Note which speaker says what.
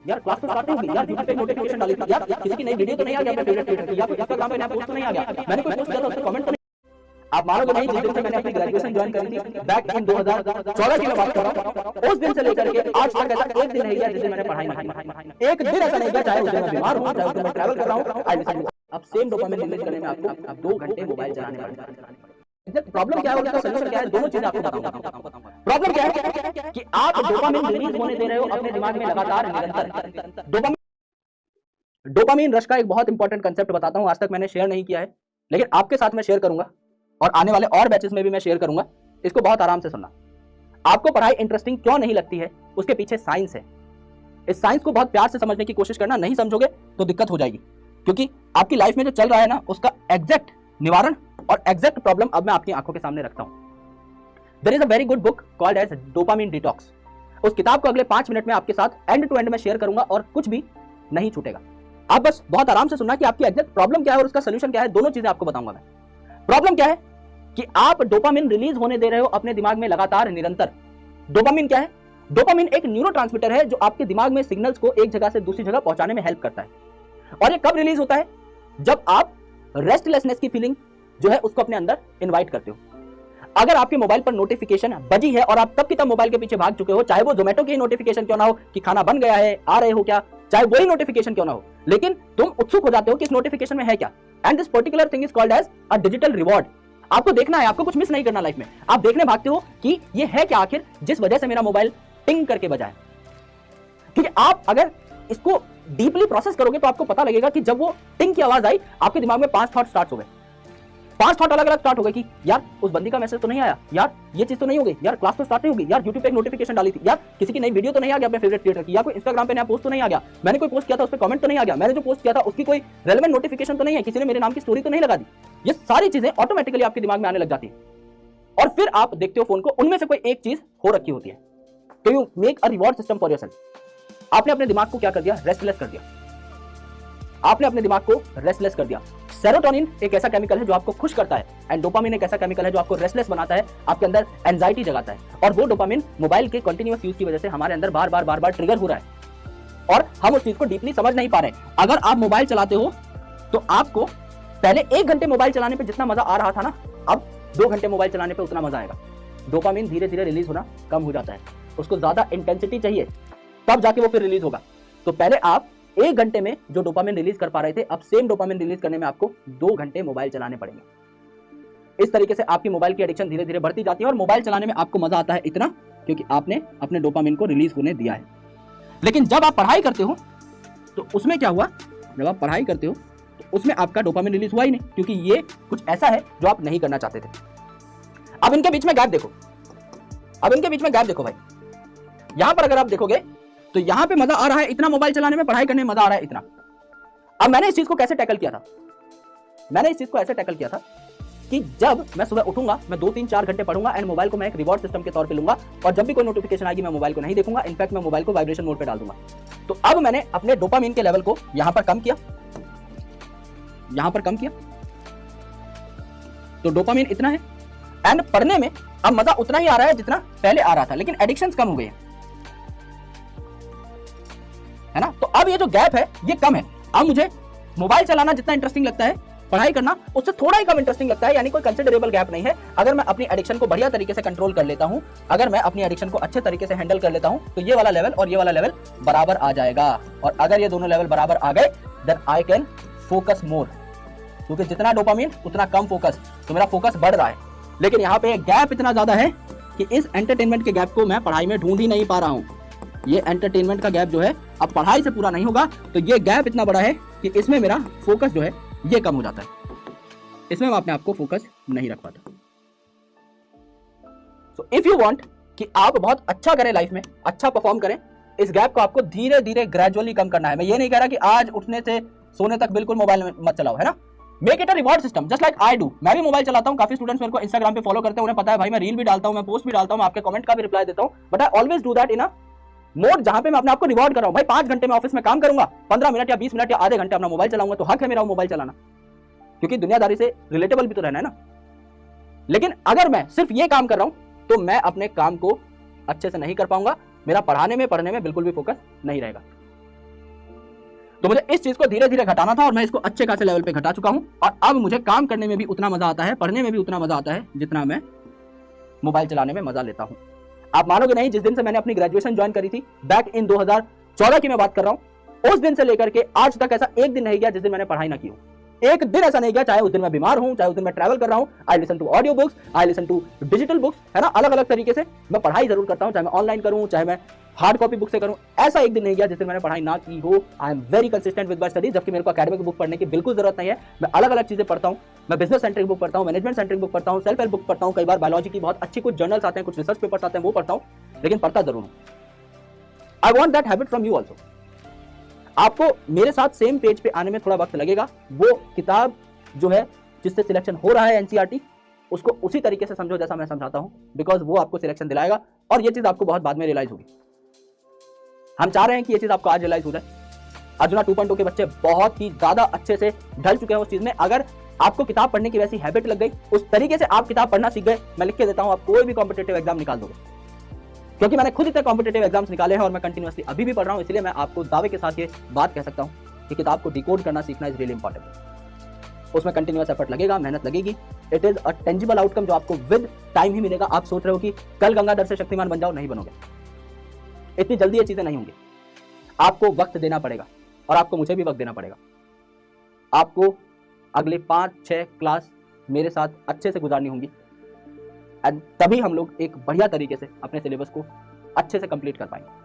Speaker 1: यार क्लास तो स्टार्ट नहीं होगी यार, यूट्यूब पे नोटिफिकेशन डाली थी यार, किसी की नई वीडियो तो नहीं आ गया अपने फेवरेट क्रिएटर की, या कोई इंस्टाग्राम पे नया पोस्ट तो नहीं आ गया, मैंने कोई पोस्ट किया था उस पे कमेंट तो नहीं। आप मानोगे नहीं, जिस दिन से मैंने अपनी ग्रेजुएशन ज्वाइन करी थी बैक इन 2014 की मैं बात कर रहा हूं, उस दिन से लेकर के आज तक ऐसा एक दिन नहीं गया जिस दिन मैंने पढ़ाई नहीं की। एक दिन ऐसा नहीं गया, चाहे उस दिन मैं बीमार हूं, चाहे उस दिन मैं ट्रैवल कर रहा हूं, आई लिसन। अब सेम डोपामिन रिलीज करने में आपको अब 2 घंटे मोबाइल चलाने पड़ेंगे। प्रॉब्लम क्या है और उसका सलूशन क्या है, दोनों चीजें आपको बताऊंगा। प्रॉब्लम क्या है कि आप डोपामिन रिलीज होने दे रहे हो अपने दिमाग में लगातार निरंतर। डोपामिन रश का एक बहुत इंपॉर्टेंट कंसेप्ट बताता हूं, आज तक मैंने शेयर नहीं किया है, लेकिन आपके साथ मैं शेयर करूंगा और आने वाले और बैचेस में भी मैं शेयर करूंगा। इसको बहुत आराम से सुनना। आपको पढ़ाई इंटरेस्टिंग क्यों नहीं लगती है, उसके पीछे साइंस है। इस साइंस को बहुत प्यार से समझने की कोशिश करना, नहीं समझोगे तो दिक्कत हो जाएगी, क्योंकि आपकी लाइफ में जो चल रहा है ना, उसका एग्जैक्ट निवारण और एग्जैक्ट प्रॉब्लम अब मैं आपकी आंखों के सामने रखता हूं। There is a very good book called as dopamine detox. उस किताब को अगले 5 मिनट में आपके साथ एंड टू एंड में शेयर करूंगा और कुछ भी नहीं छूटेगा। आप बस बहुत आराम से सुनना कि आपकी एग्जैक्ट प्रॉब्लम क्या है और उसका सलूशन क्या है, दोनों चीजें आपको बताऊंगा मैं। प्रॉब्लम क्या है कि आप डोपामिन रिलीज होने दे रहे हो अपने दिमाग में लगातार निरंतर। डोपामिन क्या है? डोपामिन एक न्यूरोट्रांसमीटर है जो आपके दिमाग में सिग्नल्स को एक जगह से दूसरी जगह पहुंचाने में हेल्प करता है। और ये कब रिलीज होता है? जब आप रेस्टलेसनेस की फीलिंग जो है उसको अपने अंदर इनवाइट करते हो। अगर आपके मोबाइल पर नोटिफिकेशन बजी है और आप तब की तब मोबाइल के पीछे भाग चुके हो, चाहे वो जोमेटो की नोटिफिकेशन क्यों ना हो कि खाना बन गया है, आ रहे हो क्या, चाहे वही नोटिफिकेशन क्यों ना हो, लेकिन तुम उत्सुक हो जाते हो कि इस नोटिफिकेशन में है क्या। And this particular thing is called as a digital reward. आपको देखना है, आपको कुछ मिस नहीं करना लाइफ में। आप देखने भागते हो कि ये है क्या आखिर जिस वजह से मेरा मोबाइल टिंग करके बजा है। क्योंकि आप अगर इसको डीपली प्रोसेस करोगे तो आपको पता लगेगा कि जब वो टिंग की आवाज आई, आपके दिमाग में 5 थॉट स्टार्ट हो गए। 5 थॉट अलग अलग स्टार्ट हो गए कि यार उस बंदी का मैसेज तो नहीं आया, यार ये चीज तो नहीं हो गई, यार क्लास तो स्टार्ट नहीं होगी, यार यूट्यूब पे एक नोटिफिकेशन डाली थी, यार किसी की नई वीडियो तो नहीं आ गया अपने फेवरेट क्रिएटर की, या कोई इंस्टाग्राम पे नया पोस्ट तो नहीं आ गया, मैंने कोई पोस्ट किया था उस पर कमेंट तो नहीं आ गया, मैंने जो पोस्ट किया था उसकी कोई रेलेवेंट नोटिफिकेशन तो नहीं है, किसी ने मेरे नाम की स्टोरी तो नहीं लगा दी। ये सारी चीजें ऑटोमेटिकली आपके दिमाग में आने लग जाती है और फिर आप देखते हो फोन को, उनमें से कोई एक चीज हो रखी होती है। तो you make a reward system for yourself. आपने अपने दिमाग को क्या कर दिया? रेस्टलेस कर दिया। आपने अपने दिमाग को रेस्टलेस कर दिया। सेरोटोनिन एक ऐसा केमिकल है जो आपको खुश करता है एंड डोपामिन एक ऐसा केमिकल है जो आपको रेस्टलेस बनाता है, आपके अंदर एंजाइटी जगाता है। और वो डोपामिन मोबाइल के कंटिन्यूअस यूज की वजह से हमारे अंदर बार बार ट्रिगर हो रहा है और हम उस चीज को डीपली समझ नहीं पा रहे। अगर आप मोबाइल चलाते हो तो आपको पहले 1 घंटे मोबाइल चलाने पे जितना मजा आ रहा था ना, अब 2 घंटे मोबाइल चलाने पे उतना मजा आएगा। डोपामिन धीरे धीरे रिलीज होना कम हो जाता है, उसको ज्यादा इंटेंसिटी चाहिए, तब जाके वो फिर रिलीज होगा। तो पहले आप 1 घंटे में जो डोपामिन रिलीज कर पा रहे थे, अब सेम डोपामिन रिलीज करने में आपको 2 घंटे मोबाइल चलाने पड़ेंगे। इस तरीके से आपकी मोबाइल की एडिक्शन धीरे धीरे बढ़ती जाती है और मोबाइल चलाने में आपको मजा आता है इतना क्योंकि आपने अपने डोपामिन को रिलीज होने दिया है। लेकिन जब आप पढ़ाई करते हो तो उसमें क्या हुआ? जब आप पढ़ाई करते हो तो उसमें आपका डोपामिन रिलीज हुआ ही नहीं, क्योंकि ये कुछ ऐसा है जो आप नहीं करना चाहते थे। अब इनके बीच में गैप देखो, अब इनके बीच में गैप देखो भाई। यहां पर अगर आप देखोगे तो यहां पे मजा आ रहा है इतना मोबाइल चलाने में, पढ़ाई करने में मजा आ रहा है इतना। अब मैंने इस चीज को कैसे टैकल किया था? मैंने इस चीज को ऐसे टैकल किया था कि जब मैं सुबह उठूंगा, मैं 2-3-4 घंटे पढ़ूंगा एंड मोबाइल को मैं एक रिवॉर्ड सिस्टम के तौर पे लूंगा और जब भी कोई नोटिफिकेशन आएगी मैं मोबाइल को नहीं देखूंगा, इनफैक्ट मैं मोबाइल को वाइब्रेशन मोड पे डाल दूंगा। तो अब मैंने अपने डोपामिन के लेवल को यहां पर कम किया, यहां पर कम किया, तो डोपामिन इतना है एंड पढ़ने में अब मजा उतना ही आ रहा है जितना पहले आ रहा था, लेकिन एडिक्शंस कम हो गए हैं, है ना। तो अब ये जो गैप है ये कम है। अब मुझे मोबाइल चलाना जितना इंटरेस्टिंग लगता है, पढ़ाई करना उससे थोड़ा ही कम इंटरेस्टिंग लगता है, यानी कोई कंसिडरेबल गैप नहीं है। अगर मैं अपनी एडिक्शन को बढ़िया तरीके से कंट्रोल कर लेता हूं, अगर मैं अपनी एडिक्शन को अच्छे तरीके से हैंडल कर लेता हूं, तो ये वाला लेवल और ये वाला लेवल बराबर आ जाएगा। और अगर ये दोनों लेवल बराबर आ गए then I can focus more, क्योंकि जितना डोपामिन उतना कम फोकस, तो मेरा फोकस बढ़ रहा है। लेकिन यहाँ पे गैप इतना ज्यादा है कि इस एंटरटेनमेंट के गैप को मैं पढ़ाई में ढूंढ ही नहीं पा रहा हूँ। ये एंटरटेनमेंट का गैप जो है अब पढ़ाई से पूरा नहीं होगा, तो ये गैप इतना बड़ा है कि इसमें मेरा फोकस जो है ये कम हो जाता है, इसमें मैं अपने आप को फोकस नहीं रख पाता। सो इफ यू वांट कि आप बहुत अच्छा करें लाइफ में, अच्छा परफॉर्म करें, इस गैप को आपको धीरे धीरे ग्रेजुअली कम करना है। मैं ये नहीं कह रहा कि आज उठने से सोने तक बिल्कुल मोबाइल मत चलाओ, है ना। Make it a reward system just like I do. मैं भी मोबाइल चलाता हूं, काफी स्टूडेंट्स मेरे को इंस्टाग्राम पे फॉलो करते हैं, उन्हें पता है भाई मैं रील भी डालता हूं, मैं पोस्ट भी डालता हूं, मैं आपके कमेंट का भी रिप्लाई देता हूं, but I always do that in a mode जहां पे मैं अपने आपको रिवॉर्ड कर रहा हूं। भाई 5 घंटे में ऑफिस में काम करूंगा, 15 मिनट या 20 मिनट या आधे घंटे अपना मोबाइल चलाऊंगा, तो हक है मेरा मोबाइल चलाना, क्योंकि दुनियादारी से रिलेटेबल भी तो रहना है ना। लेकिन अगर मैं सिर्फ ये काम कर रहा हूं तो मैं अपने काम को अच्छे से नहीं कर पाऊंगा, मेरा पढ़ने में बिल्कुल भी फोकस नहीं रहेगा। तो मुझे इस चीज को धीरे धीरे घटाना था और मैं इसको अच्छे खासे लेवल पे घटा चुका हूं और अब मुझे काम करने में भी उतना मजा आता है, पढ़ने में भी उतना मजा आता है जितना मैं मोबाइल चलाने में मजा लेता हूं। आप मानोगे नहीं, जिस दिन से मैंने अपनी ग्रेजुएशन ज्वाइन करी थी, बैक इन 2014 की मैं बात कर रहा हूं, उस दिन से लेकर के आज तक ऐसा एक दिन नहीं गया जिस दिन मैंने पढ़ाई ना की हो। एक दिन ऐसा नहीं गया, चाहे उस दिन मैं बीमार हूं, चाहे उस दिन मैं ट्रैवल कर रहा हूं, I listen to audio books, I listen to digital books, है ना, अलग अलग तरीके से मैं पढ़ाई जरूर करता हूं, चाहे मैं ऑनलाइन करूं, चाहे मैं हार्ड कॉपी बुक से करूं। ऐसा एक दिन नहीं गया जिस दिन मैंने पढ़ाई ना की हो। I am very consistent with my study, जबकि मेरे को एकेडमिक बुक पढ़ने की बिल्कुल जरूरत नहीं है। मैं अलग अलग चीजें पढ़ता हूं, मैं बिजनेस सेंट्रिक बुक पढ़ता हूं, मैनेजमेंट सेंट्रिक बुक पढ़ता हूं, सेल्फ हेल्प बुक पढ़ता हूं, कई बार बायोलॉजी की बहुत अच्छी कुछ जर्नल्स आते हैं, कुछ रिसर्च पेपर्स आते हैं, वो पढ़ता हूं, लेकिन पढ़ता जरूर हूं। I want that habit from you also. आपको मेरे साथ सेम पेज पे आने में थोड़ा वक्त लगेगा। वो किताब जो है जिससे सिलेक्शन हो रहा है एनसीईआरटी, उसको उसी तरीके से समझो जैसा मैं समझाता हूं, बिकॉज वो आपको सिलेक्शन दिलाएगा और ये चीज आपको बहुत बाद में रियलाइज होगी। हम चाह रहे हैं कि ये चीज आपको आज रियलाइज हो जाए। अर्जुना 2.0 के बच्चे बहुत ही ज्यादा अच्छे से ढल चुके हैं उस चीज में। अगर आपको किताब पढ़ने की वैसी हैबिट लग गई, उस तरीके से आप किताब पढ़ना सीख गए, मैं लिख के देता हूं आप कोई भी कॉम्पिटेटिव एग्जाम निकाल दोगे, क्योंकि मैंने खुद इतने कॉम्पिटेटिव एग्जाम्स निकाले हैं और मैं कंटिन्यूअसली अभी भी पढ़ रहा हूं। इसलिए मैं आपको दावे के साथ ये बात कह सकता हूं कि किताब को डिकोड करना सीखना इज रियली इंपॉर्टेंट। उसमें कंटिन्यूअस एफर्ट लगेगा, मेहनत लगेगी। It is a tangible outcome जो आपको विद टाइम ही मिलेगा। आप सोच रहे हो कि कल गंगाधर से शक्तिमान बन जाओ, नहीं बनोगे, इतनी जल्दी ये चीजें नहीं होंगी। आपको वक्त देना पड़ेगा और आपको मुझे भी वक्त देना पड़ेगा। आपको अगले 5-6 क्लास मेरे साथ अच्छे से गुजारनी होंगी, तभी हम लोग एक बढ़िया तरीके से अपने सिलेबस को अच्छे से कंप्लीट कर पाएंगे।